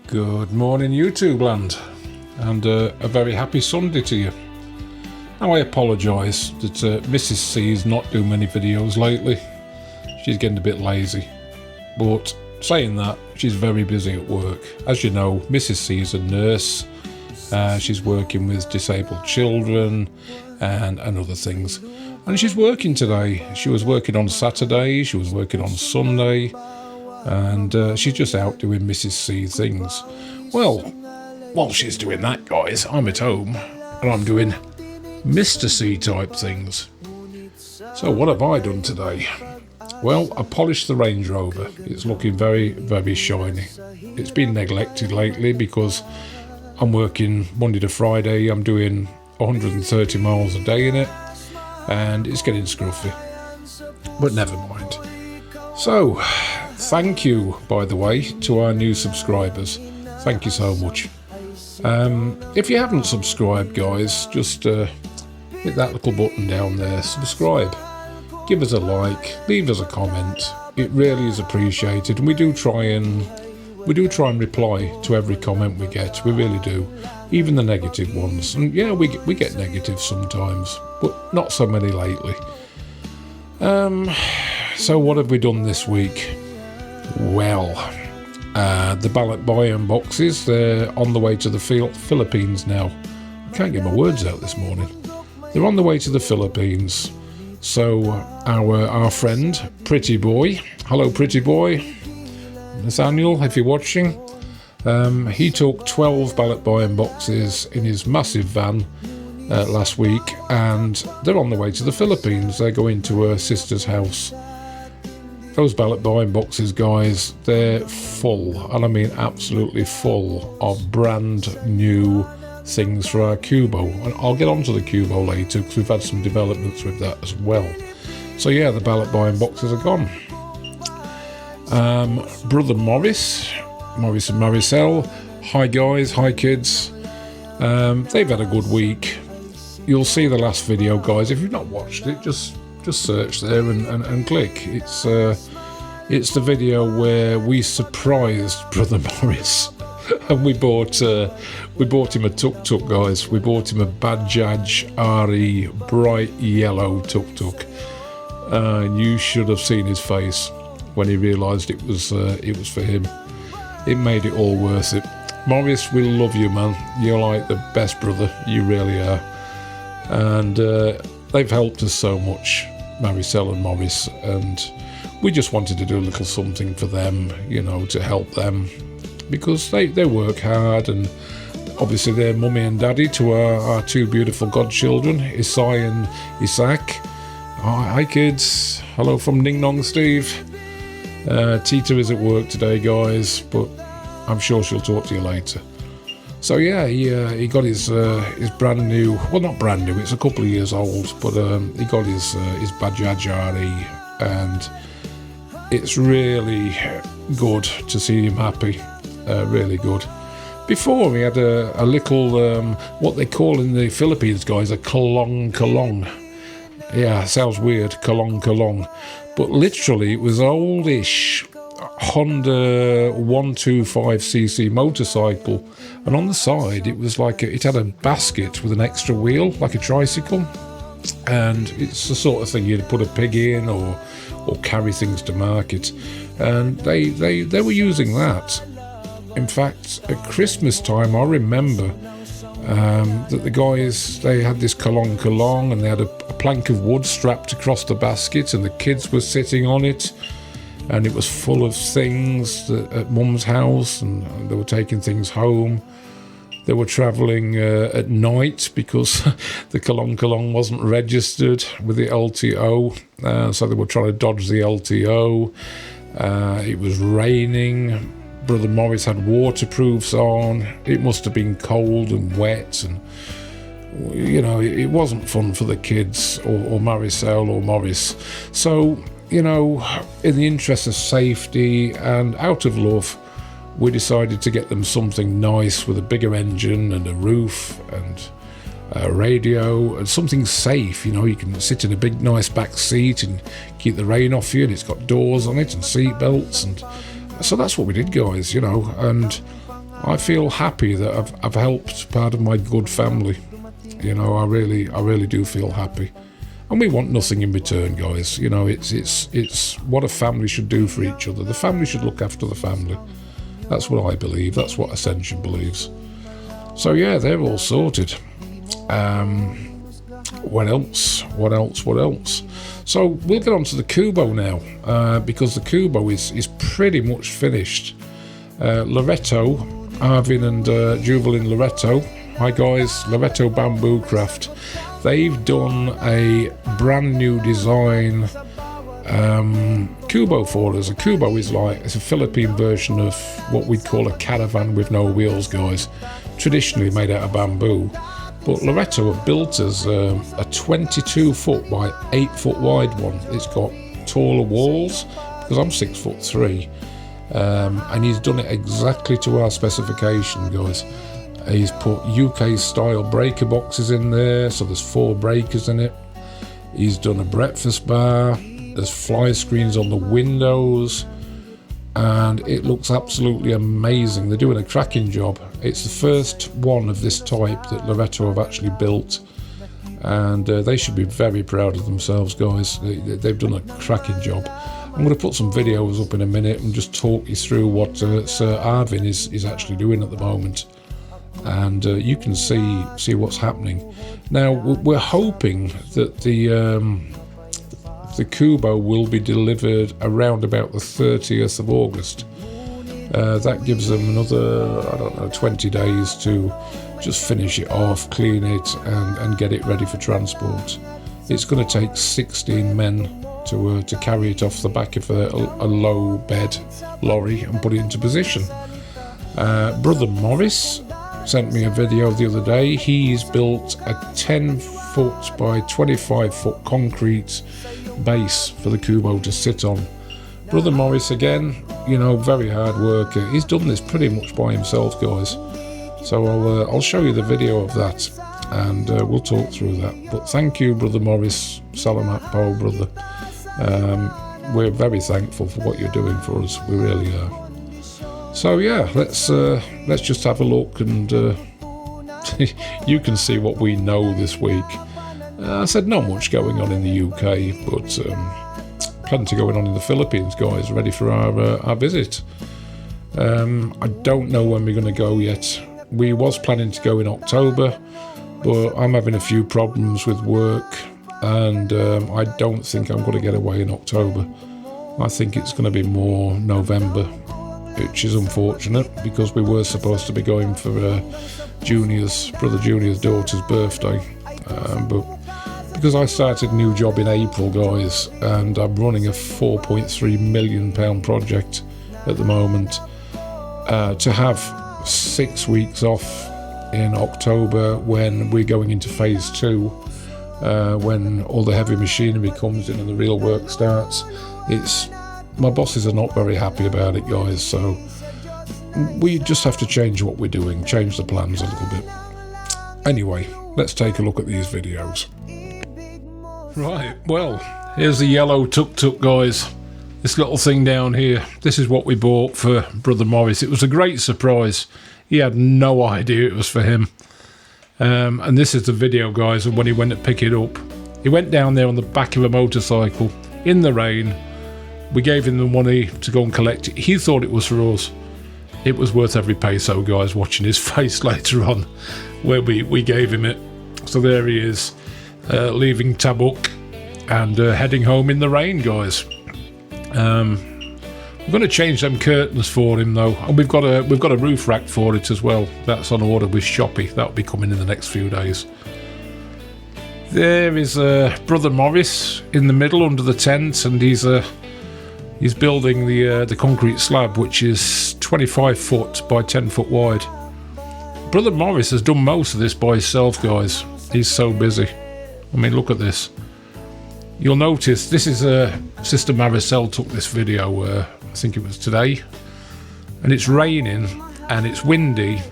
Good morning, YouTube land, and a very happy Sunday to you. Now, I apologise that Mrs. C is not doing many videos lately. She's getting a bit lazy, but saying that, she's very busy at work. As you know, Mrs. C is a nurse. She's working with disabled children and other things. And she's working today. She was working on Saturday, she was working on Sunday, and she's just out doing Mrs. C things. Well, while she's doing that, guys, I'm at home and I'm doing Mr. C type things. So what have I done today? Well, I polished the Range Rover. It's looking very, very shiny. It's been neglected lately because I'm working Monday to Friday. I'm doing 130 miles a day in it, and it's getting scruffy. But never mind. So, thank you, by the way, to our new subscribers. Thank you so much. If you haven't subscribed, guys, just hit that little button down there, subscribe. Give us a like, leave us a comment. It really is appreciated, and we do try and reply to every comment we get. We really do, even the negative ones. And yeah, we get negative sometimes, but not so many lately. So what have we done this week? Well, the ballot buy-in boxes, they're on the way to the Philippines now. I can't get my words out this morning. They're on the way to the Philippines. So our friend, Pretty Boy, hello Pretty Boy, Nathaniel, if you're watching, he took 12 ballot buy-in boxes in his massive van last week, and they're on the way to the Philippines. They're going to her sister's house. Those ballot buy-in boxes, guys, they're full, and I mean absolutely full, of brand new things for our Kubo. And I'll get onto the Kubo later because we've had some developments with that as well. So yeah, the ballot buy-in boxes are gone. Brother Maurice and Maricel, hi guys, hi kids. They've had a good week. You'll see the last video, guys. If you've not watched it, just search there and click. It's the video where we surprised Brother Maurice, and we bought him a tuk-tuk, guys. We bought him a Bajaj RE bright yellow tuk-tuk. You should have seen his face when he realised it was for him. It made it all worth it. Maurice, we love you, man. You're like the best brother. You really are. And they've helped us so much, Maricel and Maurice, and we just wanted to do a little something for them, you know, to help them, because they work hard, and obviously they're mummy and daddy to our two beautiful godchildren, Isai and Isaac. Hi kids, hello from Ning Nong Steve. Tita is at work today, guys, but I'm sure she'll talk to you later. So yeah, he got his brand new, well not brand new, it's a couple of years old, but he got his Bajaj RE, and it's really good to see him happy, really good. Before we had a little, what they call in the Philippines, guys, a kalong. Yeah, sounds weird, kalong. But literally it was oldish Honda 125cc motorcycle, and on the side it was like it had a basket with an extra wheel, like a tricycle, and it's the sort of thing you'd put a pig in or carry things to market, and they were using that. In fact, at Christmas time, I remember that the guys, they had this kalong, and they had a plank of wood strapped across the basket, and the kids were sitting on it, and it was full of things at Mum's house, and they were taking things home. They were travelling at night because the kalong wasn't registered with the LTO, so they were trying to dodge the LTO. It was raining. Brother Maurice had waterproofs on. It must have been cold and wet, and you know, it wasn't fun for the kids or Maricel or Maurice. So, you know, in the interest of safety and out of love, we decided to get them something nice with a bigger engine and a roof and a radio and something safe. You know, you can sit in a big nice back seat and keep the rain off you, and it's got doors on it and seat belts, and so that's what we did, guys, you know. And I feel happy that I've helped part of my good family. You know, I really do feel happy. And we want nothing in return, guys. You know, it's what a family should do for each other. The family should look after the family. That's what I believe. That's what Ascension believes. So yeah, they're all sorted. What else? So we'll get on to the Kubo now, because the Kubo is pretty much finished. Loreto, Arvin and Juval Loreto. Hi guys, Loreto Bamboo Craft. They've done a brand new design Kubo for us. A Kubo is it's a Philippine version of what we'd call a caravan with no wheels, guys. Traditionally made out of bamboo. But Loreto have built us a 22 foot by 8 foot wide one. It's got taller walls, because I'm 6'3", and he's done it exactly to our specification, guys. He's put UK style breaker boxes in there, so there's 4 breakers in it. He's done a breakfast bar, there's fly screens on the windows, and it looks absolutely amazing. They're doing a cracking job. It's the first one of this type that Loreto have actually built, and they should be very proud of themselves, guys. They've done a cracking job. I'm going to put some videos up in a minute and just talk you through what Sir Arvin is actually doing at the moment, and you can see what's happening. Now we're hoping that the Kubo will be delivered around about the 30th of August. That gives them another, I don't know, 20 days to just finish it off, clean it, and get it ready for transport. It's going to take 16 men to carry it off the back of a low bed lorry and put it into position. Brother Maurice sent me a video the other day. He's built a 10 foot by 25 foot concrete base for the Kubo to sit on. Brother Maurice, again, you know, very hard worker. He's done this pretty much by himself, guys. So I'll show you the video of that, and we'll talk through that. But thank you, Brother Maurice. Salamat po, brother. We're very thankful for what you're doing for us. We really are. So yeah, let's just have a look, and you can see what we know this week. I said not much going on in the UK, but plenty going on in the Philippines, guys, ready for our visit. I don't know when we're going to go yet. We was planning to go in October, but I'm having a few problems with work, and I don't think I'm going to get away in October. I think it's going to be more November, which is unfortunate, because we were supposed to be going for Brother Junior's daughter's birthday, but because I started a new job in April, guys, and I'm running a £4.3 million project at the moment, to have 6 weeks off in October when we're going into phase 2, when all the heavy machinery comes in and the real work starts. My bosses are not very happy about it, guys, so we just have to change what we're doing, change the plans a little bit. Anyway, let's take a look at these videos. Right, well, here's the yellow tuk-tuk, guys. This little thing down here, this is what we bought for Brother Maurice. It was a great surprise. He had no idea it was for him. And this is the video, guys, of when he went to pick it up. He went down there on the back of a motorcycle in the rain. We gave him the money to go and collect it. He thought it was for us. It was worth every peso, guys, watching his face later on where we gave him it. So there he is, leaving Tabuk and heading home in the rain, guys. We're going to change them curtains for him, though, and we've got a roof rack for it as well. That's on order with Shopee. That'll be coming in the next few days. There is Brother Maurice in the middle under the tent, and he's building the concrete slab, which is 25 foot by 10 foot wide. Brother Maurice has done most of this by himself, guys. He's so busy. I mean, look at this. You'll notice this is Sister Maricel took this video, I think it was today, and it's raining and it's windy,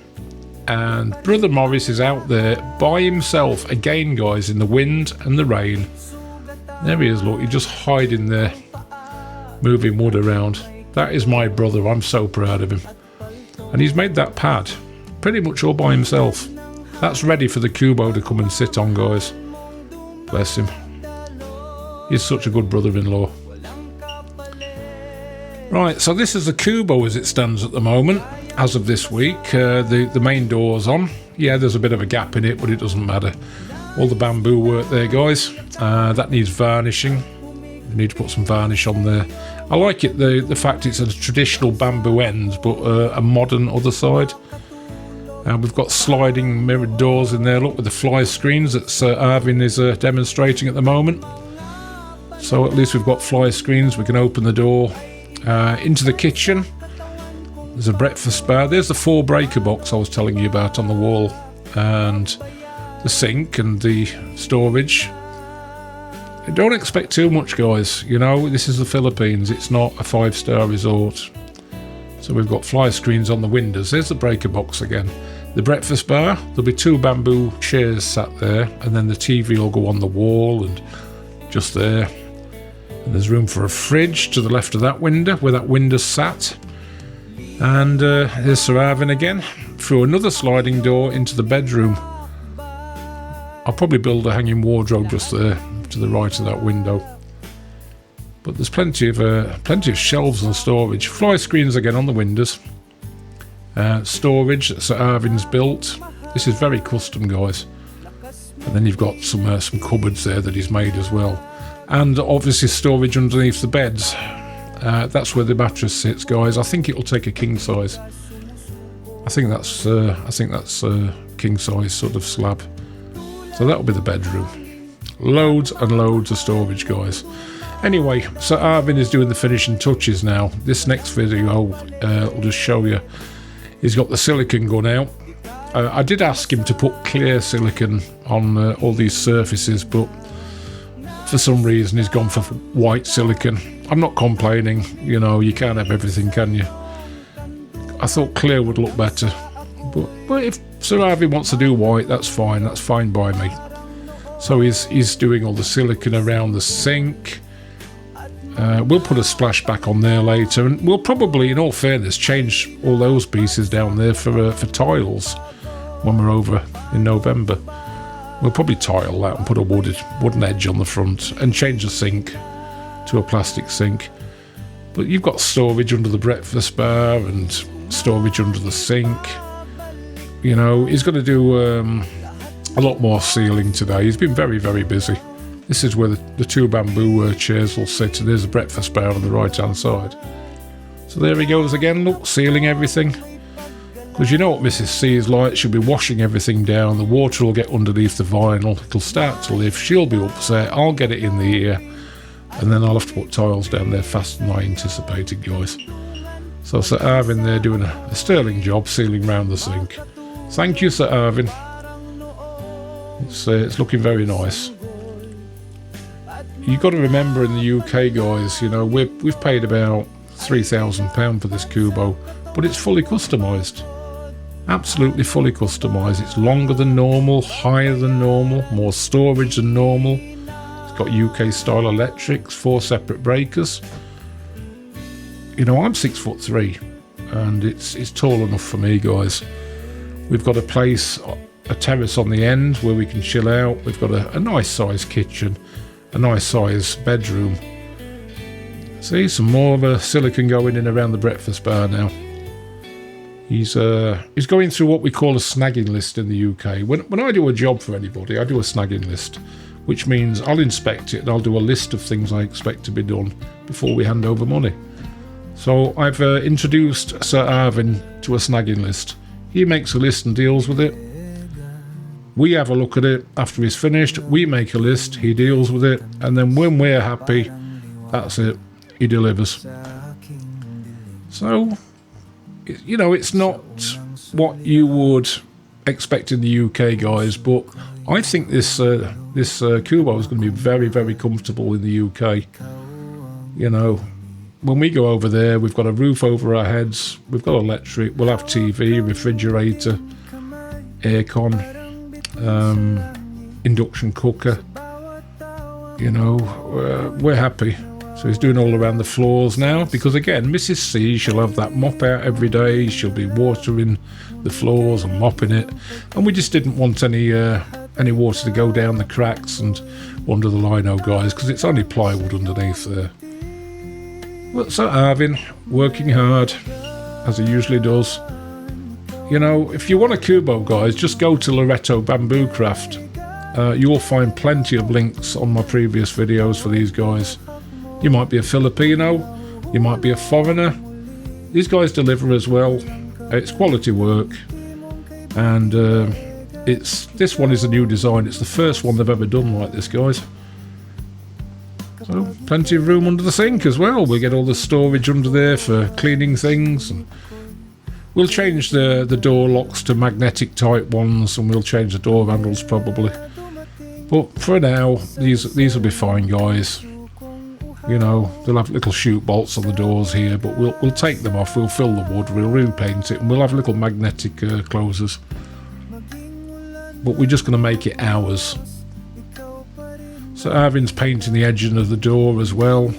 and Brother Maurice is out there by himself again, guys, in the wind and the rain. There he is, look, he's just hiding there, moving wood around. That is my brother. I'm so proud of him. And he's made that pad pretty much all by himself. That's ready for the Kubo to come and sit on, guys. Bless him. He's such a good brother-in-law. Right, so this is the Kubo as it stands at the moment, as of this week. The main door's on. Yeah, there's a bit of a gap in it, but it doesn't matter. All the bamboo work there, guys. That needs varnishing. We need to put some varnish on there. I like it, the fact it's a traditional bamboo end, but a modern other side. We've got sliding mirrored doors in there, look, with the fly screens that Arvin is demonstrating at the moment. So at least we've got fly screens, we can open the door into the kitchen. There's a breakfast bar. There's the 4 breaker box I was telling you about on the wall, and the sink and the storage. Don't expect too much, guys. You know, this is the Philippines. It's not a 5-star resort. So we've got fly screens on the windows. There's the breaker box again. The breakfast bar. There'll be 2 bamboo chairs sat there, and then the TV will go on the wall and just there. And there's room for a fridge to the left of that window, where that window's sat. And here's Sir Arvin again, through another sliding door into the bedroom. I'll probably build a hanging wardrobe just there to the right of that window. But there's plenty of shelves and storage. Fly screens again on the windows. Storage that Sir Arvin's built. This is very custom, guys. And then you've got some cupboards there that he's made as well. And obviously storage underneath the beds. That's where the mattress sits, guys. I think it'll take a king size. I think that's king size sort of slab. So that'll be the bedroom. Loads and loads of storage, guys. Anyway, so Arvin is doing the finishing touches now. This next video will just show you. He's got the silicone gun out. I did ask him to put clear silicone on all these surfaces, but for some reason he's gone for white silicone. I'm not complaining, you know, you can't have everything, can you? I thought clear would look better. But if Sir Arvin wants to do white, that's fine by me. So he's doing all the silicone around the sink. We'll put a splashback on there later, and we'll probably, in all fairness, change all those pieces down there for tiles when we're over in November. We'll probably tile that and put a wooden edge on the front and change the sink to a plastic sink. But you've got storage under the breakfast bar and storage under the sink. You know, he's going to do a lot more ceiling today. He's been very, very busy. This is where the 2 bamboo chairs will sit, and there's the breakfast bar on the right hand side. So there he goes again, look, sealing everything. Because you know what Mrs. C is like, she'll be washing everything down, the water will get underneath the vinyl, it'll start to lift, she'll be upset, I'll get it in the ear, and then I'll have to put tiles down there faster than I anticipated, guys. So Sir Arvin there doing a sterling job sealing round the sink. Thank you, Sir Arvin. It's looking very nice. You've got to remember in the UK, guys, you know, we've paid about £3,000 for this Kubo, but it's fully customised. Absolutely fully customised. It's longer than normal, higher than normal, more storage than normal. It's got UK style electrics, 4 separate breakers. You know, I'm 6'3", and it's tall enough for me, guys. We've got a terrace on the end where we can chill out. We've got a nice size kitchen, a nice size bedroom. See, some more of a silicone going in around the breakfast bar now. He's going through what we call a snagging list in the UK. When I do a job for anybody, I do a snagging list, which means I'll inspect it and I'll do a list of things I expect to be done before we hand over money. So I've introduced Sir Arvin to a snagging list. He makes a list and deals with it. We have a look at it after he's finished. We make a list, he deals with it, and then when we're happy, that's it, he delivers. So, you know, it's not what you would expect in the UK, guys, but I think this Kubo is going to be very, very comfortable in the UK. You know, when we go over there, we've got a roof over our heads, we've got electric, we'll have TV, refrigerator, aircon, induction cooker. You know, we're happy. So he's doing all around the floors now, because again, Mrs. C, she'll have that mop out every day. She'll be watering the floors and mopping it, and we just didn't want any water to go down the cracks and under the lino, guys, because it's only plywood underneath there. Well, so Arvin, working hard, as he usually does. You know, if you want a Kubo, guys, just go to Loreto Bamboo Craft. You'll find plenty of links on my previous videos for these guys. You might be a Filipino, you might be a foreigner. These guys deliver as well. It's quality work, and this one is a new design. It's the first one they've ever done like this, guys. So plenty of room under the sink as well. We'll get all the storage under there for cleaning things. And we'll change the door locks to magnetic type ones, and we'll change the door handles probably. But for now, these will be fine, guys. You know, they'll have little chute bolts on the doors here, but we'll take them off. We'll fill the wood, we'll repaint it, and we'll have little magnetic closers. But we're just going to make it ours. So Arvin's painting the edging of the door as well.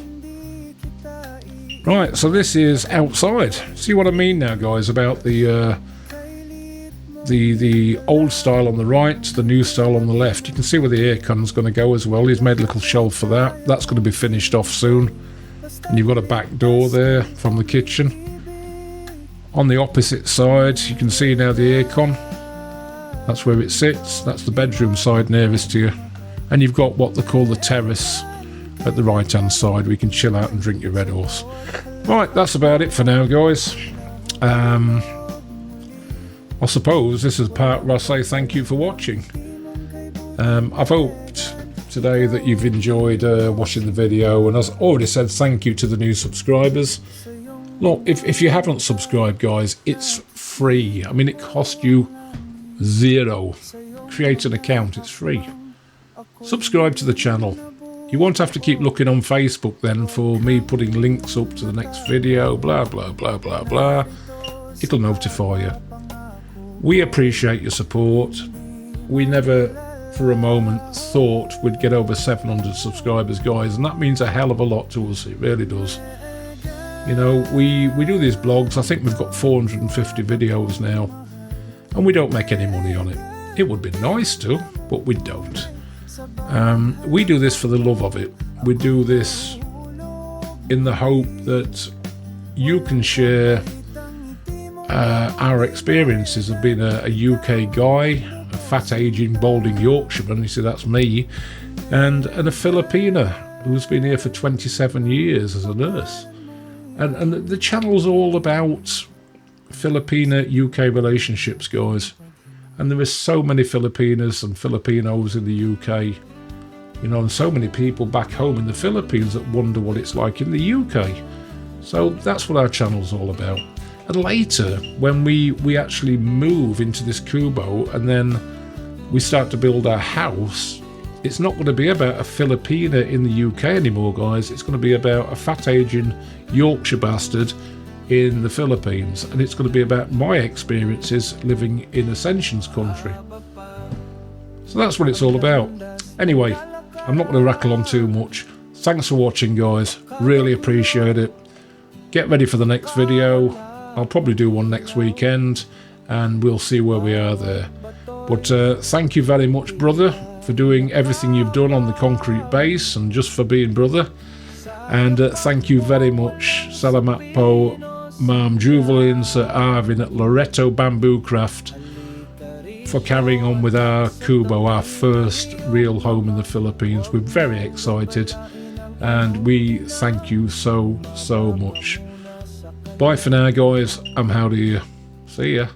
Right, so this is outside. See what I mean now, guys, about the old style on the right, the new style on the left. You can see where the aircon's going to go as well. He's made a little shelf for that. That's going to be finished off soon. And you've got a back door there from the kitchen. On the opposite side, you can see now the aircon. That's where it sits. That's the bedroom side nearest to you. And you've got what they call the terrace at the right hand side, where you can chill out and drink your Red Horse. Right, that's about it for now, guys. I suppose this is the part where I say thank you for watching. I've hoped today that you've enjoyed watching the video, and as I already said, thank you to the new subscribers. Look, if you haven't subscribed, guys, it's free. I mean, it costs you zero. Create an account, it's free. Subscribe to the channel. You won't have to keep looking on Facebook then for me putting links up to the next video, blah blah blah blah blah. It'll notify you. We appreciate your support. We never for a moment thought we'd get over 700 subscribers, guys, and that means a hell of a lot to us. It really does. You know, we do these blogs. I think we've got 450 videos now, and we don't make any money on it. It would be nice to, but we don't. We do this for the love of it. We do this in the hope that you can share our experiences of being a UK guy, a fat aging balding Yorkshireman, you see that's me, and a Filipina who's been here for 27 years as a nurse. And the channel's all about Filipina-UK relationships, guys. And there are so many Filipinas and Filipinos in the UK, you know, and so many people back home in the Philippines that wonder what it's like in the UK. So that's what our channel's all about. And later, when we actually move into this Kubo and then we start to build our house, it's not going to be about a Filipina in the UK anymore, guys. It's going to be about a fat aging Yorkshire bastard in the Philippines, and it's going to be about my experiences living in Ascension's country. So that's what it's all about. Anyway, I'm not going to rattle on too much. Thanks for watching, guys. Really appreciate it. Get ready for the next video. I'll probably do one next weekend, and we'll see where we are there. But thank you very much, brother, for doing everything you've done on the concrete base and just for being brother. And thank you very much, Salamat po, Ma'am Juvelin, Sir Arvin at Loreto Bamboo Craft, for carrying on with our Kubo, our first real home in the Philippines. We're very excited, and we thank you so much. Bye for now, guys. I'm out of here. See ya.